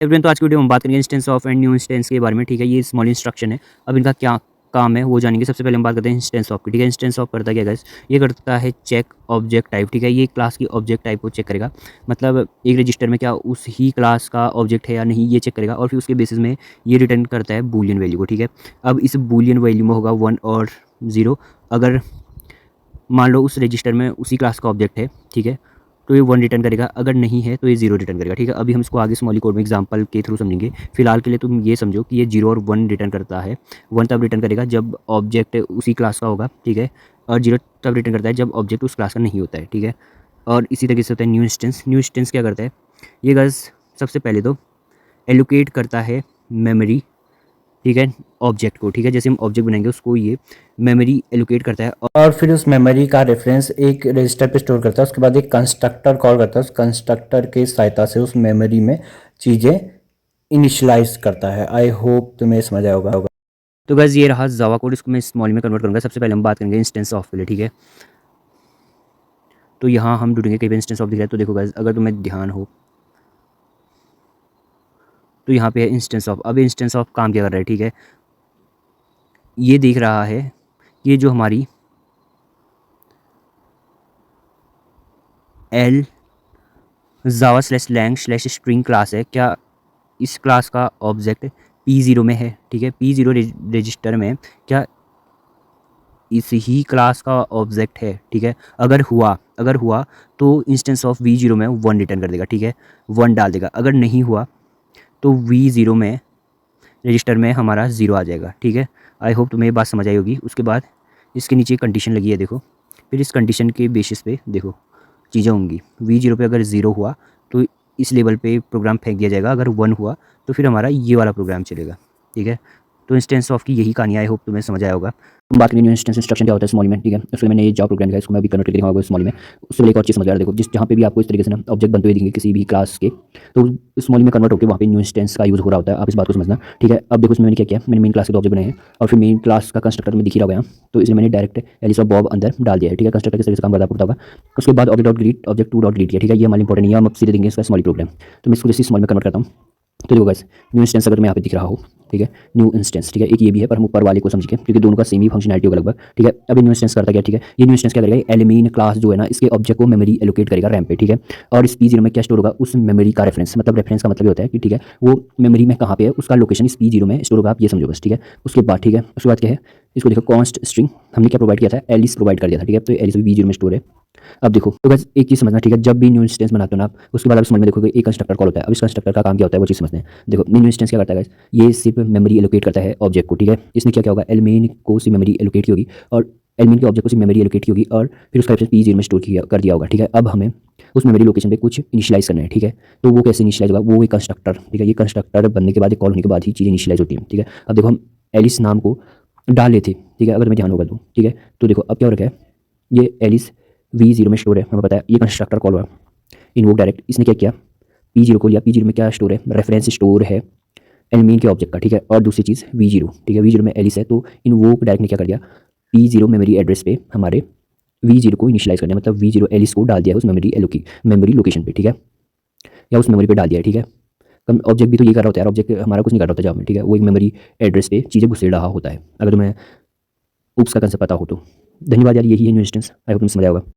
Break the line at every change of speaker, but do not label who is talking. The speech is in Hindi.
एवरीवन, तो आज की वीडियो में हम बात करेंगे instance of and new instance के बारे में। ठीक है, ये स्मॉल इंस्ट्रक्शन है। अब इनका क्या काम है वो जानेंगे। सबसे पहले हम बात करते हैं इंस्टेंस ऑफ की। ठीक है, इंस्टेंस ऑफ करता क्या गाइस, ये करता है चेक ऑब्जेक्ट टाइप। ठीक है, ये क्लास की ऑब्जेक्ट टाइप को चेक करेगा, मतलब एक रजिस्टर में क्या उस ही क्लास का ऑब्जेक्ट है या नहीं, ये चेक करेगा और फिर उसके बेसिस में ये रिटर्न करता है बूलियन वैल्यू को। ठीक है, अब इस बूलियन वैल्यू में होगा 1 और 0। अगर मान लो उस रजिस्टर में उसी क्लास का ऑब्जेक्ट है, ठीक है, तो ये 1 रिटर्न करेगा, अगर नहीं है तो ये 0 रिटर्न करेगा। ठीक है, अभी हम इसको आगे स्मॉली कोड में एग्जांपल के थ्रू समझेंगे। फिलहाल के लिए तुम ये समझो कि ये 0 और 1 रिटर्न करता है। 1 तब रिटर्न करेगा जब ऑब्जेक्ट उसी क्लास का होगा, ठीक है, और 0 तब रिटर्न करता है जब ऑब्जेक्ट उस क्लास का नहीं होता है। ठीक है, और इसी तरीके से होता है न्यू इंस्टेंस। न्यू इंस्टेंस क्या करता है, ये गाइस सबसे पहले तो एलोकेट करता है मेमोरी, ठीक है, ऑब्जेक्ट को। ठीक है, जैसे हम ऑब्जेक्ट बनाएंगे उसको ये मेमोरी एलोकेट करता है
और फिर उस मेमोरी का रेफरेंस एक रजिस्टर पे स्टोर करता है। उसके बाद एक कंस्ट्रक्टर कॉल करता है, उस कंस्ट्रक्टर के सहायता से उस मेमोरी में चीज़ें इनिशियलाइज करता है। आई होप तुम्हें समझ आया होगा।
तो गाइस ये रहा जावा कोड, इसको मैं स्मॉल में कन्वर्ट करूँगा। सबसे पहले हम बात करेंगे इंस्टेंस ऑफ के लिए। ठीक है, तो यहाँ हम ढूंढेंगे कहीं पे इंस्टेंस ऑफ दिख रहा है। तो देखो गाइस, अगर तुम्हें ध्यान हो तो यहाँ पे है इंस्टेंस ऑफ। अब इंस्टेंस ऑफ काम क्या कर रहा है, ठीक है, ये देख रहा है ये जो हमारी L Java slash lang slash string class है, क्या इस क्लास का ऑब्जेक्ट P0 में है। ठीक है, P0 रजिस्टर में क्या इस ही क्लास का ऑब्जेक्ट है। ठीक है, अगर हुआ तो इंस्टेंस ऑफ V0 में 1 रिटर्न कर देगा। ठीक है, 1 डाल देगा। अगर नहीं हुआ तो V0 में रजिस्टर में हमारा 0 आ जाएगा। ठीक है, आई होप तुम्हें ये बात समझ आई होगी। उसके बाद इसके नीचे कंडीशन लगी है, देखो, फिर इस कंडीशन के बेसिस पे देखो चीज़ें होंगी। V0 पे अगर 0 हुआ तो इस लेवल पे प्रोग्राम फेंक दिया जाएगा, अगर 1 हुआ तो फिर हमारा ये वाला प्रोग्राम चलेगा। ठीक है, तो इंस्टेंस ऑफ की यही कहानी, आई होप तुम्हें समझ आया होगा। हम बात करें न्यू इंस्टेंस इंस्ट्रक्शन क्या होता है स्मॉल में। ठीक है, उसमें मैंने ये जावा प्रोग्राम लिखा है, इसको मैं अभी कन्वर्ट करके दिखाऊंगा स्मॉल में। उससे एक और चीज़ समझ आ रहा है, देखो, जिस जहाँ पे भी आपको इस तरीके से ना ऑब्जेक्ट बनते हुए दिखेंगे किसी भी क्लास के, तो स्मॉल में कन्वर्ट होकर वहाँ पे न्यू इंस्टेंस का यूज़ हो रहा होता है। आप इस बात को समझना। ठीक है, अब देखो इसमें मैंने क्या किया, मैंने मेन क्लास के 2 ऑब्जेक्ट बनाए हैं और फिर मेन क्लास का कंस्ट्रक्टर में दिख ही रहा होगा, तो इसलिए मैंने डायरेक्ट एलिस और बॉब अंदर डाल दिया है। ठीक है, कंस्ट्रक्टर किस तरीके से काम करता है आपको पता होगा। उसके बाद object dot delete, object 2 dot delete किया। ठीक है, ये हमारे इंपॉर्टेंट नहीं है, हम अब सीधे देंगे इसका स्मॉल प्रोग्राम। तो मैं इसको जैसे स्मॉल में कन्वर्ट करता हूँ, तो देखो गाइस, न्यू इंस्टेंस अगर मैं यहाँ पे दिख रहा हो, ठीक है, न्यू इंस्टेंस, ठीक है, एक ये भी है पर हम ऊपर वाले को समझ के, क्योंकि दोनों का सेम ही फंक्शनैलिटी होगा लगभग। ठीक है, अभी न्यू इंस्टेंस करता क्या, ठीक है, ये न्यू इंस्टेंस क्या करेगा, एलिमीन क्लास जो है ना, इसके ऑब्जेक्ट को मेमोरी एलोकेट करेगा रैम पे। ठीक है, और इस P0 में क्या स्टोर होगा, उस मेमोरी का रेफरेंस, मतलब रेफरेंस का मतलब ये होता है कि ठीक है, वो मेमोरी में कहाँ पे है, उसका लोकेशन इस P0 में स्टोर होगा, आप ये समझो बस। ठीक है, उसके बाद, ठीक है, उसके बाद क्या है, इसको देखो, कॉन्स्ट स्ट्रिंग हमने क्या प्रोवाइड किया था, एलिस प्रोवाइड कर दिया था। ठीक है, तो एलिस भी P0 में स्टोर है। अब देखो, तो बस एक चीज़ समझना, ठीक है, जब भी न्यू इंस्टेंस बनाते हो ना आप, उसके बाद आप समझ में देखोगे एक कंस्ट्रक्टर कॉल होता है। अब इस कंस्ट्रक्टर का काम क्या होता है वो चीज़ समझते हैं। देखो, न्यू इंस्टेंस क्या करता है, ये सिर्फ मेमोरी एलोकेट करता है ऑब्जेक्ट को। ठीक है, इसने क्या क्या होगा, एलिमेन को सिर्फ मेमोरी एलोकेट की होगी और एलिमेन के ऑब्जेक्ट को सिर्फ मेमोरी एलोकेट की होगी और फिर उसका रेफरेंस P0 में स्टोर किया कर दिया होगा। ठीक है, अब हमें उस मेमोरी लोकेशन पे कुछ इनिशियलाइज करना है। ठीक है, तो वो कैसे इनिशियलाइज होगा, वो एक कंस्ट्रक्टर, ठीक है, ये कंस्ट्रक्टर बनने के बाद, कॉल होने के बाद ही चीज़ें इनिशियलाइज होती हैं। ठीक है, अब देखो, हम एलिस नाम को डाले थे। ठीक है, अगर मैं ध्यान होगा तो, ठीक है, तो देखो अब क्या हो रखा है, ये एलिस V0 में स्टोर है, हमें पता है, ये कंस्ट्रक्टर कॉल हुआ इनवोक डायरेक्ट। इसने क्या किया, P0 को लिया, P0 में क्या स्टोर है, रेफरेंस स्टोर है एलिमेन के ऑब्जेक्ट का। ठीक है, और दूसरी चीज़ V0, ठीक है, V0 में एलिस है, तो इनवोक डायरेक्ट ने क्या कर दिया, P0 मेमोरी एड्रेस पे हमारे V0 को इनिशियलाइज कर दिया, मतलब V0 एलिस को डाल दिया उस मेमोरी लोकेशन पे। ठीक है, या उस मेमोरी पे डाल दिया है। ठीक है, ऑब्जेक्ट भी तो ये कर रहा होता है यार, ऑब्जेक्ट हमारा कुछ नहीं कर रहा होता जावा में। ठीक है, वो एक मेमोरी एड्रेस पे चीज़ें घुसेड़ रहा होता है, अगर तुम्हें उप्स का कंसेप्ट पता हो तो। धन्यवाद यार, यही है न्यू इंस्टेंस, आई होप तुम्हें समझ आया होगा।